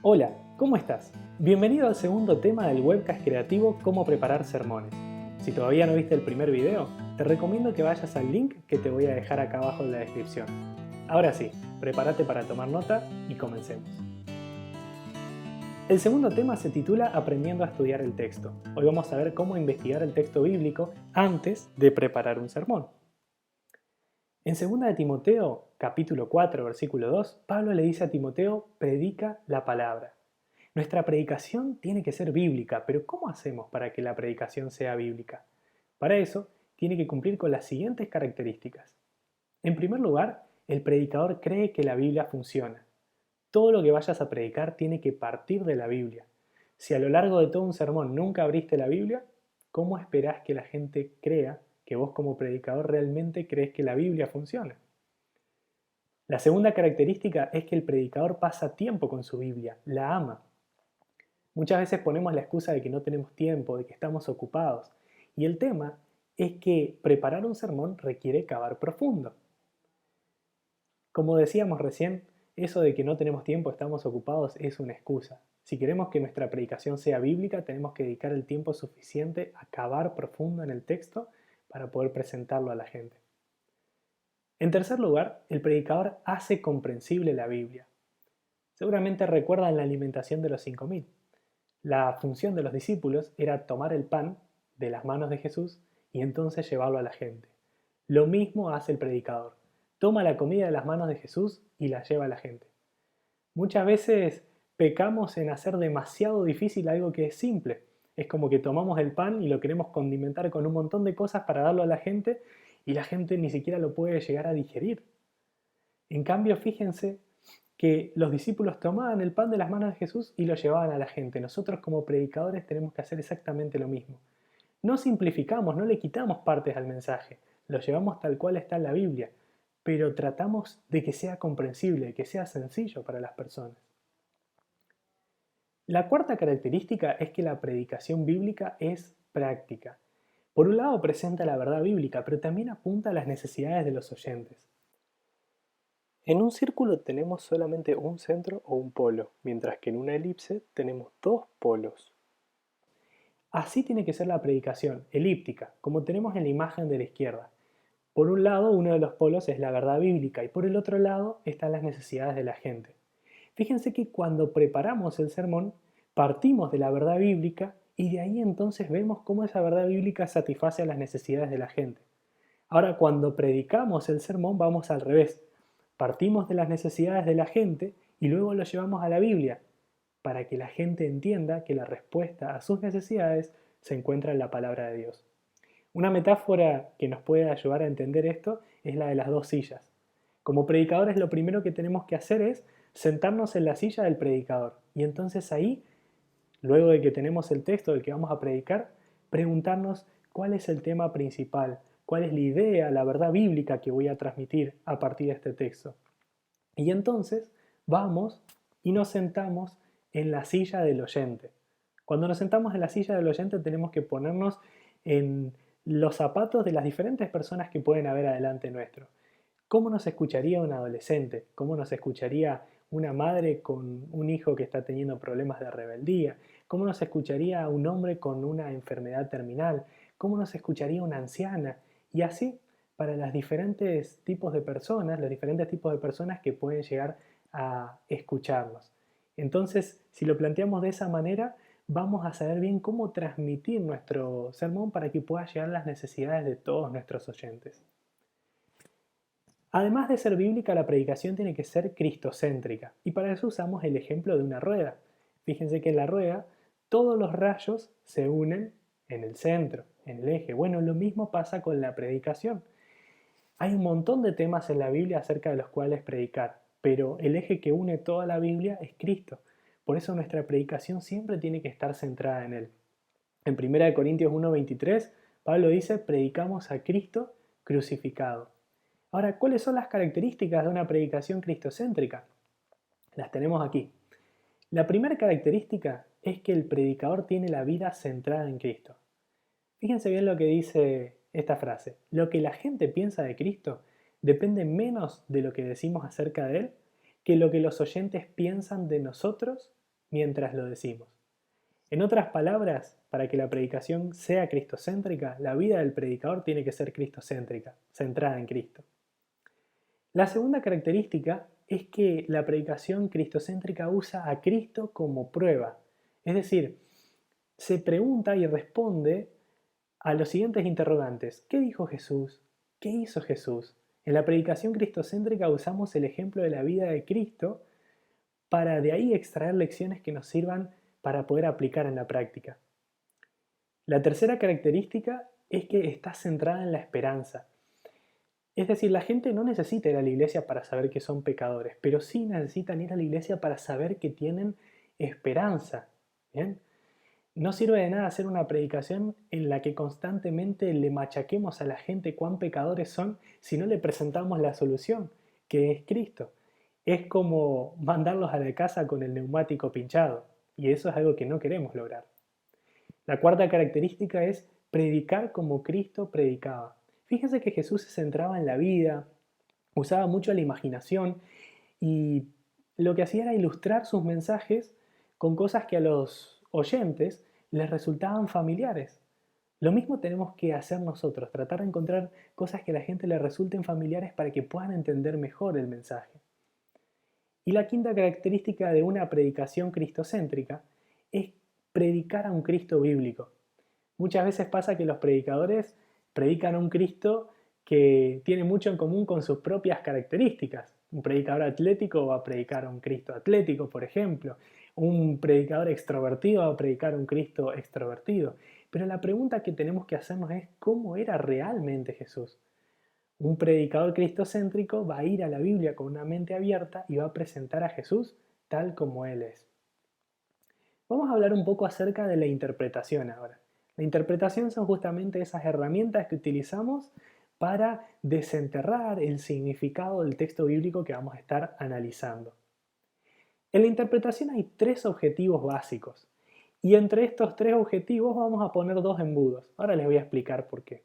Hola, ¿cómo estás? Bienvenido al segundo tema del webcast creativo Cómo preparar sermones. Si todavía no viste el primer video, te recomiendo que vayas al link que te voy a dejar acá abajo en la descripción. Ahora sí, prepárate para tomar nota y comencemos. El segundo tema se titula Aprendiendo a estudiar el texto. Hoy vamos a ver cómo investigar el texto bíblico antes de preparar un sermón. En 2 de Timoteo, capítulo 4, versículo 2, Pablo le dice a Timoteo, predica la palabra. Nuestra predicación tiene que ser bíblica, pero ¿cómo hacemos para que la predicación sea bíblica? Para eso, tiene que cumplir con las siguientes características. En primer lugar, el predicador cree que la Biblia funciona. Todo lo que vayas a predicar tiene que partir de la Biblia. Si a lo largo de todo un sermón nunca abriste la Biblia, ¿cómo esperás que la gente crea que vos como predicador realmente crees que la Biblia funciona? La segunda característica es que el predicador pasa tiempo con su Biblia, la ama. Muchas veces ponemos la excusa de que no tenemos tiempo, de que estamos ocupados. Y el tema es que preparar un sermón requiere cavar profundo. Como decíamos recién, eso de que no tenemos tiempo, estamos ocupados, es una excusa. Si queremos que nuestra predicación sea bíblica, tenemos que dedicar el tiempo suficiente a cavar profundo en el texto para poder presentarlo a la gente. En tercer lugar, el predicador hace comprensible la Biblia. Seguramente recuerdan la alimentación de los 5000. La función de los discípulos era tomar el pan de las manos de Jesús y entonces llevarlo a la gente. Lo mismo hace el predicador. Toma la comida de las manos de Jesús y la lleva a la gente. Muchas veces pecamos en hacer demasiado difícil algo que es simple. Es como que tomamos el pan y lo queremos condimentar con un montón de cosas para darlo a la gente y la gente ni siquiera lo puede llegar a digerir. En cambio, fíjense que los discípulos tomaban el pan de las manos de Jesús y lo llevaban a la gente. Nosotros como predicadores tenemos que hacer exactamente lo mismo. No simplificamos, no le quitamos partes al mensaje, lo llevamos tal cual está en la Biblia, pero tratamos de que sea comprensible, que sea sencillo para las personas. La cuarta característica es que la predicación bíblica es práctica. Por un lado presenta la verdad bíblica, pero también apunta a las necesidades de los oyentes. En un círculo tenemos solamente un centro o un polo, mientras que en una elipse tenemos dos polos. Así tiene que ser la predicación, elíptica, como tenemos en la imagen de la izquierda. Por un lado, uno de los polos es la verdad bíblica y por el otro lado están las necesidades de la gente. Fíjense que cuando preparamos el sermón, partimos de la verdad bíblica y de ahí entonces vemos cómo esa verdad bíblica satisface a las necesidades de la gente. Ahora, cuando predicamos el sermón, vamos al revés. Partimos de las necesidades de la gente y luego lo llevamos a la Biblia, para que la gente entienda que la respuesta a sus necesidades se encuentra en la palabra de Dios. Una metáfora que nos puede ayudar a entender esto es la de las dos sillas. Como predicadores lo primero que tenemos que hacer es sentarnos en la silla del predicador y entonces ahí, luego de que tenemos el texto del que vamos a predicar, preguntarnos cuál es el tema principal, cuál es la idea, la verdad bíblica que voy a transmitir a partir de este texto. Y entonces vamos y nos sentamos en la silla del oyente. Cuando nos sentamos en la silla del oyente tenemos que ponernos en los zapatos de las diferentes personas que pueden haber adelante nuestro. ¿Cómo nos escucharía un adolescente? ¿Cómo nos escucharía una madre con un hijo que está teniendo problemas de rebeldía? ¿Cómo nos escucharía un hombre con una enfermedad terminal? ¿Cómo nos escucharía una anciana? Y así para los diferentes tipos de personas, los diferentes tipos de personas que pueden llegar a escucharnos. Entonces, si lo planteamos de esa manera, vamos a saber bien cómo transmitir nuestro sermón para que pueda llegar a las necesidades de todos nuestros oyentes. Además de ser bíblica, la predicación tiene que ser cristocéntrica, y para eso usamos el ejemplo de una rueda. Fíjense que en la rueda todos los rayos se unen en el centro, en el eje. Bueno, lo mismo pasa con la predicación. Hay un montón de temas en la Biblia acerca de los cuales predicar, pero el eje que une toda la Biblia es Cristo. Por eso nuestra predicación siempre tiene que estar centrada en Él. En 1 Corintios 1:23, Pablo dice, predicamos a Cristo crucificado. Ahora, ¿cuáles son las características de una predicación cristocéntrica? Las tenemos aquí. La primera característica es que el predicador tiene la vida centrada en Cristo. Fíjense bien lo que dice esta frase. Lo que la gente piensa de Cristo depende menos de lo que decimos acerca de Él que lo que los oyentes piensan de nosotros mientras lo decimos. En otras palabras, para que la predicación sea cristocéntrica, la vida del predicador tiene que ser cristocéntrica, centrada en Cristo. La segunda característica es que la predicación cristocéntrica usa a Cristo como prueba. Es decir, se pregunta y responde a los siguientes interrogantes. ¿Qué dijo Jesús? ¿Qué hizo Jesús? En la predicación cristocéntrica usamos el ejemplo de la vida de Cristo para de ahí extraer lecciones que nos sirvan para poder aplicar en la práctica. La tercera característica es que está centrada en la esperanza. Es decir, la gente no necesita ir a la iglesia para saber que son pecadores, pero sí necesitan ir a la iglesia para saber que tienen esperanza. ¿Bien? No sirve de nada hacer una predicación en la que constantemente le machaquemos a la gente cuán pecadores son si no le presentamos la solución, que es Cristo. Es como mandarlos a la casa con el neumático pinchado, y eso es algo que no queremos lograr. La cuarta característica es predicar como Cristo predicaba. Fíjense que Jesús se centraba en la vida, usaba mucho la imaginación y lo que hacía era ilustrar sus mensajes con cosas que a los oyentes les resultaban familiares. Lo mismo tenemos que hacer nosotros, tratar de encontrar cosas que a la gente le resulten familiares para que puedan entender mejor el mensaje. Y la quinta característica de una predicación cristocéntrica es predicar a un Cristo bíblico. Muchas veces pasa que los predicadores predican a un Cristo que tiene mucho en común con sus propias características. Un predicador atlético va a predicar a un Cristo atlético, por ejemplo. Un predicador extrovertido va a predicar a un Cristo extrovertido. Pero la pregunta que tenemos que hacernos es ¿cómo era realmente Jesús? Un predicador cristocéntrico va a ir a la Biblia con una mente abierta y va a presentar a Jesús tal como Él es. Vamos a hablar un poco acerca de la interpretación ahora. La interpretación son justamente esas herramientas que utilizamos para desenterrar el significado del texto bíblico que vamos a estar analizando. En la interpretación hay tres objetivos básicos y entre estos tres objetivos vamos a poner dos embudos. Ahora les voy a explicar por qué.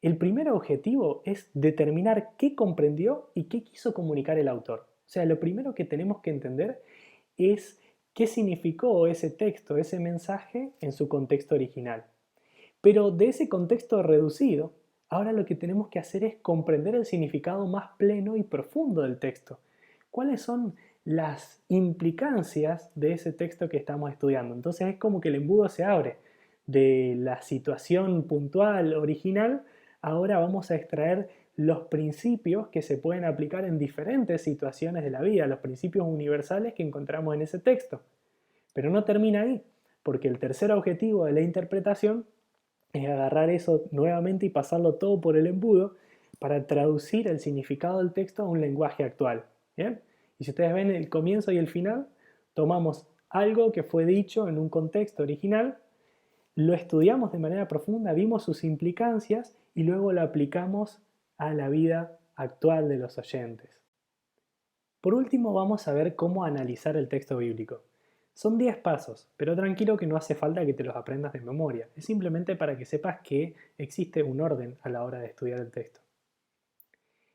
El primer objetivo es determinar qué comprendió y qué quiso comunicar el autor. O sea, lo primero que tenemos que entender es qué significó ese texto, ese mensaje en su contexto original. Pero de ese contexto reducido, ahora lo que tenemos que hacer es comprender el significado más pleno y profundo del texto. ¿Cuáles son las implicancias de ese texto que estamos estudiando? Entonces es como que el embudo se abre de la situación puntual original. Ahora vamos a extraer los principios que se pueden aplicar en diferentes situaciones de la vida, los principios universales que encontramos en ese texto. Pero no termina ahí, porque el tercer objetivo de la interpretación es agarrar eso nuevamente y pasarlo todo por el embudo para traducir el significado del texto a un lenguaje actual. ¿Bien? Y si ustedes ven el comienzo y el final, tomamos algo que fue dicho en un contexto original, lo estudiamos de manera profunda, vimos sus implicancias y luego lo aplicamos a la vida actual de los oyentes. Por último, vamos a ver cómo analizar el texto bíblico. Son 10 pasos, pero tranquilo que no hace falta que te los aprendas de memoria, es simplemente para que sepas que existe un orden a la hora de estudiar el texto.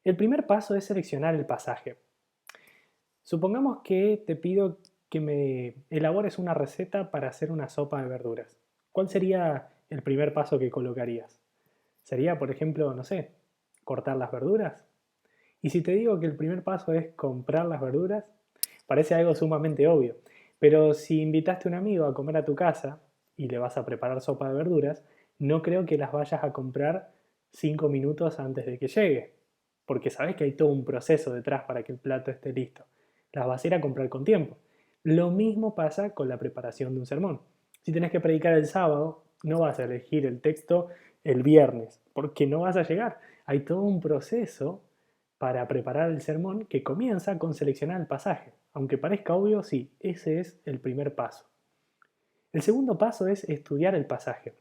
El primer paso es seleccionar el pasaje. Supongamos que te pido que me elabores una receta para hacer una sopa de verduras. ¿Cuál sería el primer paso que colocarías? Sería, por ejemplo, no sé, cortar las verduras. Y si te digo que el primer paso es comprar las verduras, parece algo sumamente obvio. Pero si invitaste a un amigo a comer a tu casa y le vas a preparar sopa de verduras, no creo que las vayas a comprar 5 minutos antes de que llegue, porque sabes que hay todo un proceso detrás para que el plato esté listo. Las vas a ir a comprar con tiempo. Lo mismo pasa con la preparación de un sermón. Si tenés que predicar el sábado, no vas a elegir el texto el viernes, porque no vas a llegar. Hay todo un proceso para preparar el sermón que comienza con seleccionar el pasaje. Aunque parezca obvio, sí, ese es el primer paso. El segundo paso es estudiar el pasaje.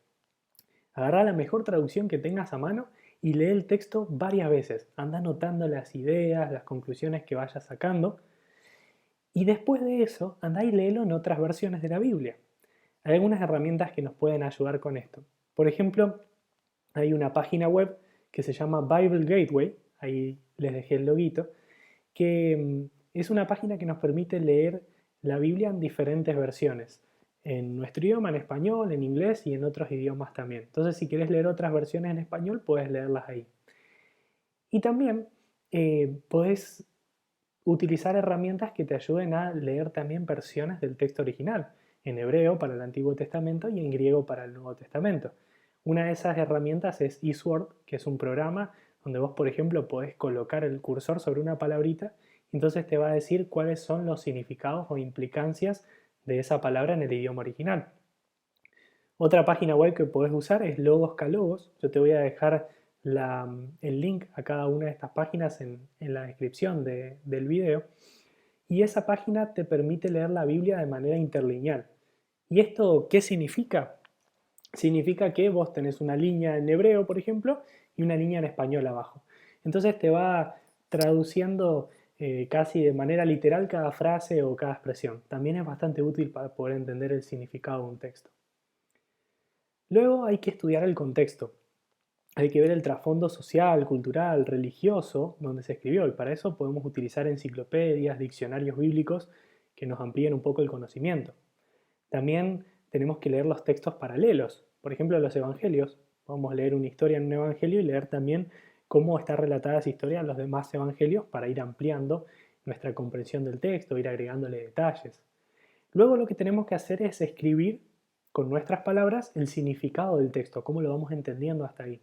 Agarrá la mejor traducción que tengas a mano y lee el texto varias veces. Anda anotando las ideas, las conclusiones que vayas sacando. Y después de eso, anda y léelo en otras versiones de la Biblia. Hay algunas herramientas que nos pueden ayudar con esto. Por ejemplo, hay una página web que se llama Bible Gateway, ahí les dejé el loguito, que es una página que nos permite leer la Biblia en diferentes versiones, en nuestro idioma, en español, en inglés y en otros idiomas también. Entonces, si quieres leer otras versiones en español, puedes leerlas ahí. Y también podés utilizar herramientas que te ayuden a leer también versiones del texto original, en hebreo para el Antiguo Testamento y en griego para el Nuevo Testamento. Una de esas herramientas es eSword, que es un programa donde vos, por ejemplo, podés colocar el cursor sobre una palabrita y entonces te va a decir cuáles son los significados o implicancias de esa palabra en el idioma original. Otra página web que podés usar es Logos Calogos. Yo te voy a dejar el link a cada una de estas páginas en la descripción del video. Y esa página te permite leer la Biblia de manera interlineal. ¿Y esto qué significa? Significa que vos tenés una línea en hebreo, por ejemplo, y una línea en español abajo. Entonces te va traduciendo casi de manera literal cada frase o cada expresión. También es bastante útil para poder entender el significado de un texto. Luego hay que estudiar el contexto. Hay que ver el trasfondo social, cultural, religioso donde se escribió y para eso podemos utilizar enciclopedias, diccionarios bíblicos que nos amplíen un poco el conocimiento. También tenemos que leer los textos paralelos, por ejemplo los evangelios. Podemos leer una historia en un evangelio y leer también cómo está relatada esa historia en los demás evangelios para ir ampliando nuestra comprensión del texto, ir agregándole detalles. Luego lo que tenemos que hacer es escribir con nuestras palabras el significado del texto, cómo lo vamos entendiendo hasta ahí.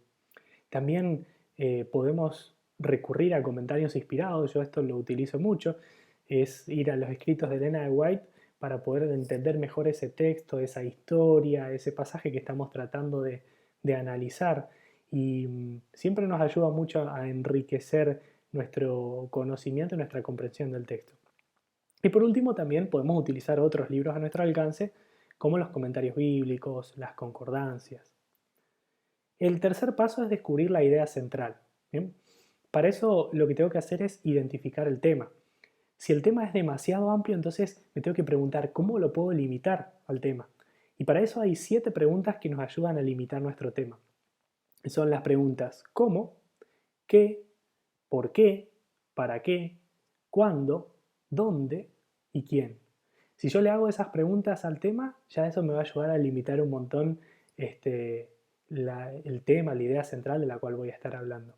También podemos recurrir a comentarios inspirados, yo esto lo utilizo mucho, es ir a los escritos de Elena de White para poder entender mejor ese texto, esa historia, ese pasaje que estamos tratando de analizar. Y siempre nos ayuda mucho a enriquecer nuestro conocimiento y nuestra comprensión del texto. Y por último también podemos utilizar otros libros a nuestro alcance, como los comentarios bíblicos, las concordancias. El tercer paso es descubrir la idea central. ¿Bien? Para eso lo que tengo que hacer es identificar el tema. Si el tema es demasiado amplio, entonces me tengo que preguntar cómo lo puedo limitar al tema. Y para eso hay 7 preguntas que nos ayudan a limitar nuestro tema. Son las preguntas ¿cómo?, ¿qué?, ¿por qué?, ¿para qué?, ¿cuándo?, ¿dónde? ¿Y quién? Si yo le hago esas preguntas al tema, ya eso me va a ayudar a limitar un montón el tema, la idea central de la cual voy a estar hablando.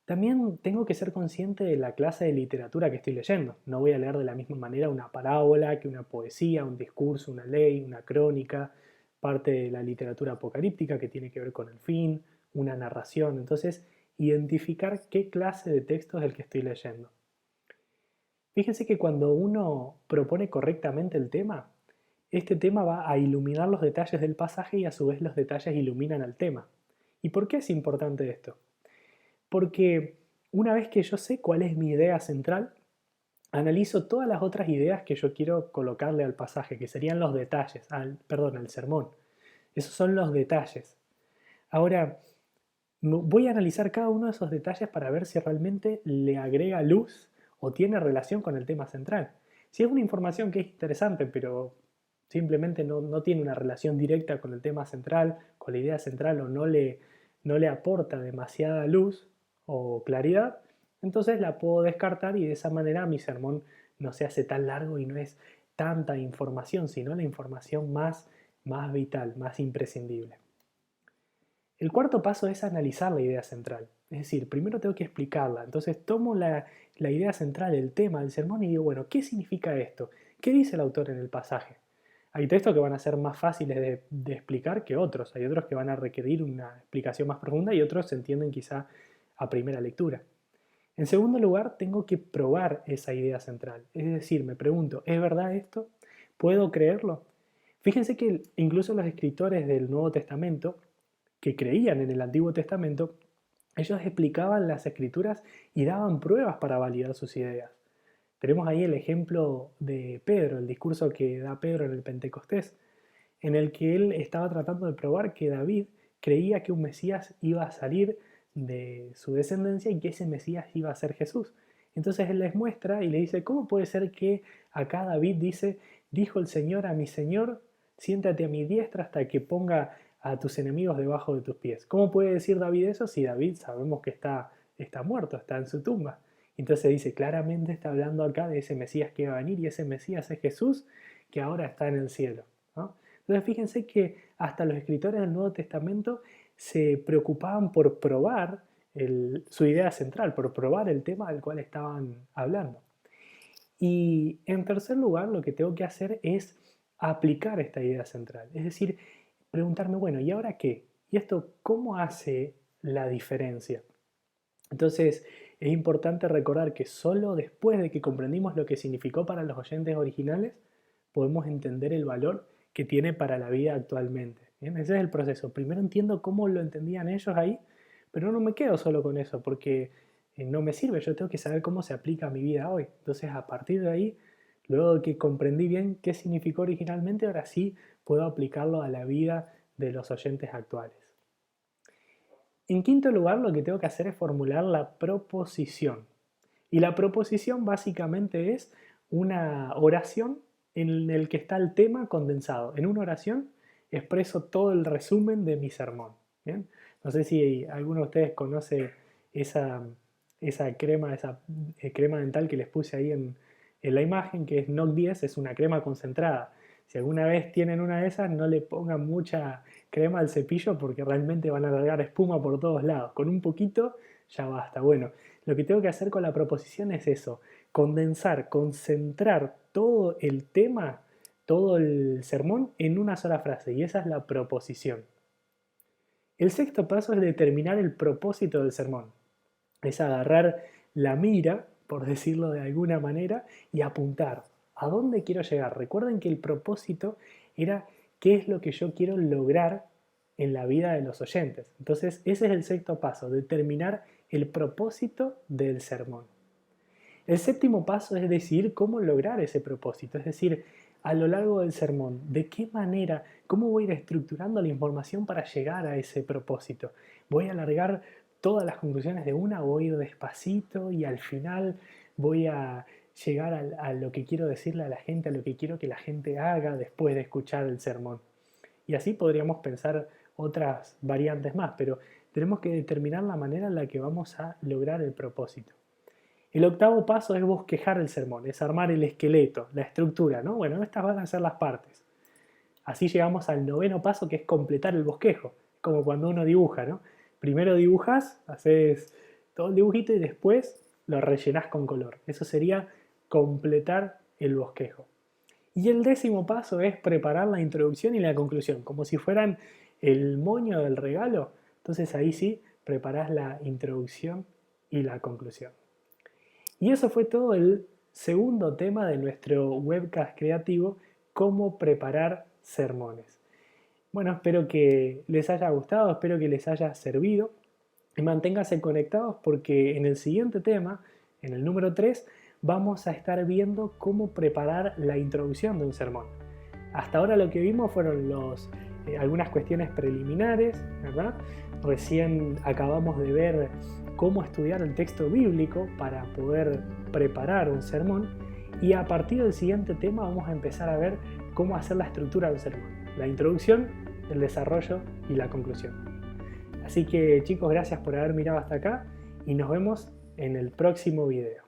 También tengo que ser consciente de la clase de literatura que estoy leyendo. No voy a leer de la misma manera una parábola que una poesía, un discurso, una ley, una crónica, parte de la literatura apocalíptica que tiene que ver con el fin, una narración. Entonces, identificar qué clase de texto es el que estoy leyendo. Fíjense que cuando uno propone correctamente el tema, este tema va a iluminar los detalles del pasaje y a su vez los detalles iluminan al tema. ¿Y por qué es importante esto? Porque una vez que yo sé cuál es mi idea central, analizo todas las otras ideas que yo quiero colocarle al pasaje, que serían los detalles, al sermón. Esos son los detalles. Ahora, voy a analizar cada uno de esos detalles para ver si realmente le agrega luz o tiene relación con el tema central. Si es una información que es interesante, pero simplemente no tiene una relación directa con el tema central, con la idea central o no le aporta demasiada luz o claridad, entonces la puedo descartar y de esa manera mi sermón no se hace tan largo y no es tanta información, sino la información más vital, más imprescindible. El cuarto paso es analizar la idea central. Es decir, primero tengo que explicarla. Entonces tomo la idea central, el tema del sermón y digo, bueno, ¿qué significa esto? ¿Qué dice el autor en el pasaje? Hay textos que van a ser más fáciles de explicar que otros. Hay otros que van a requerir una explicación más profunda y otros se entienden quizá a primera lectura. En segundo lugar, tengo que probar esa idea central. Es decir, me pregunto, ¿es verdad esto? ¿Puedo creerlo? Fíjense que incluso los escritores del Nuevo Testamento que creían en el Antiguo Testamento, ellos explicaban las escrituras y daban pruebas para validar sus ideas. Tenemos ahí el ejemplo de Pedro, el discurso que da Pedro en el Pentecostés, en el que él estaba tratando de probar que David creía que un Mesías iba a salir de su descendencia y que ese Mesías iba a ser Jesús. Entonces él les muestra y le dice, ¿cómo puede ser que acá David dice, dijo el Señor a mi Señor, siéntate a mi diestra hasta que ponga a tus enemigos debajo de tus pies? ¿Cómo puede decir David eso si David sabemos que está muerto, está en su tumba? Entonces dice, claramente está hablando acá de ese Mesías que va a venir y ese Mesías es Jesús que ahora está en el cielo, ¿no? Entonces fíjense que hasta los escritores del Nuevo Testamento se preocupaban por probar su idea central, por probar el tema del cual estaban hablando. Y en tercer lugar, lo que tengo que hacer es aplicar esta idea central. Es decir, preguntarme, bueno, ¿y ahora qué? ¿Y esto cómo hace la diferencia? Entonces, es importante recordar que solo después de que comprendimos lo que significó para los oyentes originales, podemos entender el valor que tiene para la vida actualmente. ¿Bien? Ese es el proceso. Primero entiendo cómo lo entendían ellos ahí, pero no me quedo solo con eso, porque no me sirve. Yo tengo que saber cómo se aplica a mi vida hoy. Entonces, a partir de ahí, luego de que comprendí bien qué significó originalmente, ahora sí puedo aplicarlo a la vida de los oyentes actuales. En quinto lugar, lo que tengo que hacer es formular la proposición. Y la proposición básicamente es una oración en el que está el tema condensado. En una oración expreso todo el resumen de mi sermón. ¿Bien? No sé si alguno de ustedes conoce esa crema dental que les puse ahí en la imagen, que es NOC 10, es una crema concentrada. Si alguna vez tienen una de esas, no le pongan mucha crema al cepillo porque realmente van a largar espuma por todos lados. Con un poquito ya basta. Bueno, lo que tengo que hacer con la proposición es eso, condensar, concentrar todo el tema, todo el sermón en una sola frase, y esa es la proposición. El sexto paso es determinar el propósito del sermón. Es agarrar la mira, por decirlo de alguna manera, y apuntar. ¿A dónde quiero llegar? Recuerden que el propósito era qué es lo que yo quiero lograr en la vida de los oyentes. Entonces, ese es el sexto paso, determinar el propósito del sermón. El séptimo paso es decidir cómo lograr ese propósito, es decir, a lo largo del sermón, de qué manera, cómo voy a ir estructurando la información para llegar a ese propósito. Voy a alargar todas las conclusiones de una, voy a ir despacito y al final voy a llegar a lo que quiero decirle a la gente, a lo que quiero que la gente haga después de escuchar el sermón. Y así podríamos pensar otras variantes más, pero tenemos que determinar la manera en la que vamos a lograr el propósito. El octavo paso es bosquejar el sermón, es armar el esqueleto, la estructura, ¿no? Bueno, estas van a ser las partes. Así llegamos al noveno paso, que es completar el bosquejo, como cuando uno dibuja, ¿no? Primero dibujas, haces todo el dibujito y después lo rellenás con color. Eso sería completar el bosquejo. Y el décimo paso es preparar la introducción y la conclusión, como si fueran el moño del regalo. Entonces ahí sí preparás la introducción y la conclusión. Y eso fue todo el segundo tema de nuestro webcast creativo, cómo preparar sermones. Bueno, espero que les haya gustado, espero que les haya servido y manténganse conectados porque en el siguiente tema, en el número 3, vamos a estar viendo cómo preparar la introducción de un sermón. Hasta ahora lo que vimos fueron algunas cuestiones preliminares, ¿verdad? Recién acabamos de ver cómo estudiar el texto bíblico para poder preparar un sermón y a partir del siguiente tema vamos a empezar a ver cómo hacer la estructura del sermón, la introducción, el desarrollo y la conclusión. Así que chicos, gracias por haber mirado hasta acá y nos vemos en el próximo video.